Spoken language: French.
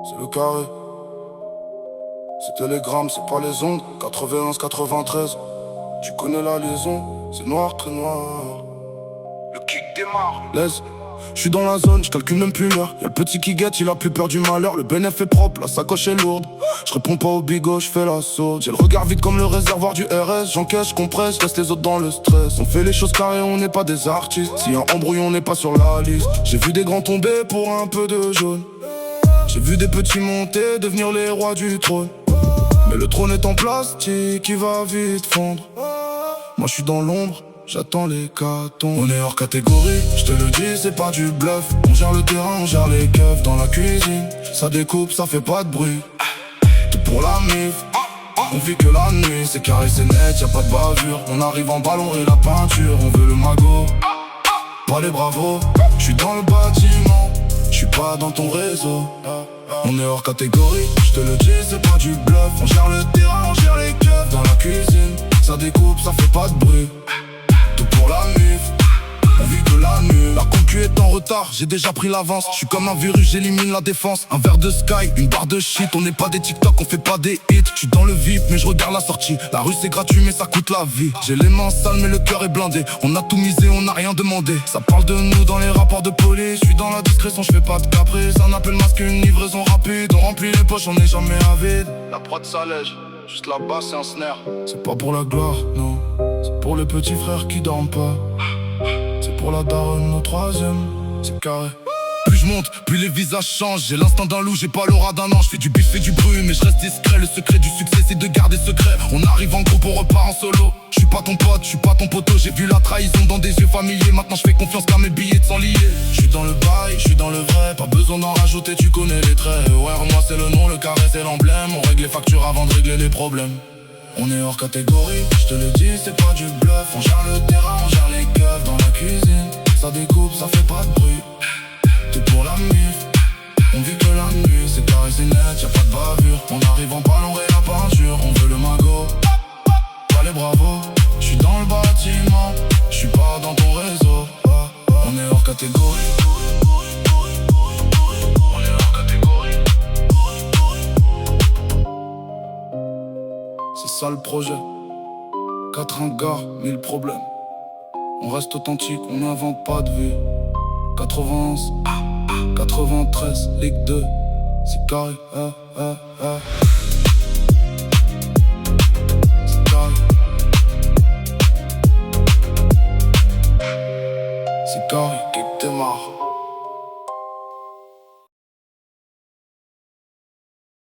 c'est le carré. C'est télégramme, c'est pas les ondes. 91, 93. Tu connais la liaison, c'est noir, très noir. Le kick démarre. Laisse, je suis dans la zone, je calcule même plus l'heure. Y'a le petit qui guette, il a plus peur du malheur. Le bénéf est propre, la sacoche est lourde. Je réponds pas au bigot, je fais la sourde. J'ai le regard vide comme le réservoir du RS. J'encaisse, je compresse, laisse les autres dans le stress. On fait les choses carrées, on n'est pas des artistes. Si un embrouille, on n'est pas sur la liste. J'ai vu des grands tomber pour un peu de jaune. J'ai vu des petits monter, devenir les rois du trône. Mais le trône est en plastique, il va vite fondre. Moi je suis dans l'ombre, j'attends les cartons. On est hors catégorie, je te le dis, c'est pas du bluff. On gère le terrain, on gère les keufs dans la cuisine. Ça découpe, ça fait pas de bruit. Tout pour la mif, on vit que la nuit. C'est carré, c'est net, y'a pas de bavure. On arrive en ballon et la peinture. On veut le magot, pas les bravos. Je suis dans le bâtiment, je suis pas dans ton réseau. On est hors catégorie, je te le dis, c'est pas du bluff. On gère le terrain, on gère les keufs dans la cuisine. Ça découpe, ça fait pas de bruit. Tout pour la mif, on vit que la nuit. La concu est en retard, j'ai déjà pris l'avance. Je suis comme un virus, j'élimine la défense. Un verre de Sky, une barre de shit. On n'est pas des TikTok, on fait pas des hits. Je suis dans le VIP, mais je regarde la sortie. La rue c'est gratuit, mais ça coûte la vie. J'ai les mains sales, mais le cœur est blindé. On a tout misé, on n'a rien demandé. Ça parle de nous dans les rapports de police. Je suis dans la discrétion, je fais pas de caprice. Un appel masque, une livraison rapide. On remplit les poches, on n'est jamais à vide. La prod s'allège, juste la basse c'est un snare. C'est pas pour la gloire, non. C'est pour les petits frères qui dorment pas. C'est pour la daronne au troisième, c'est carré. Plus je monte, plus les visages changent. J'ai l'instinct d'un loup, j'ai pas l'aura d'un ange. Je fais du bif et du bruit, mais je reste discret. Le secret du succès, c'est de garder secret. On arrive en groupe, on repart en solo. Je suis pas ton pote, je suis pas ton poteau. J'ai vu la trahison dans des yeux familiers. Maintenant je fais confiance qu'à mes billets de s'enlier. Je suis dans le bail, je suis dans le vrai. Pas besoin d'en rajouter, tu connais les traits. Ouais, moi c'est le nom, le carré c'est l'emblème. On règle les factures avant de régler les problèmes. On est hors catégorie, je te le dis, c'est pas du bluff. On gère le terrain, on gère les keufs dans la cuisine. Ça découpe, ça fait pas de bruit. Tout pour la mif, on vit que la nuit. C'est carré, c'est net, y'a pas de bavure. On arrive en ballon et la peinture. On veut le magot, pas les bravos. Je suis dans le bâtiment, je suis pas dans ton réseau. On est hors catégorie. On est hors catégorie. C'est ça le projet. 4 hangars, 1000 problèmes. On reste authentique, on n'invente pas de vie. 91, 93, Ligue 2. C'est carré, c'est carré. C'est carré.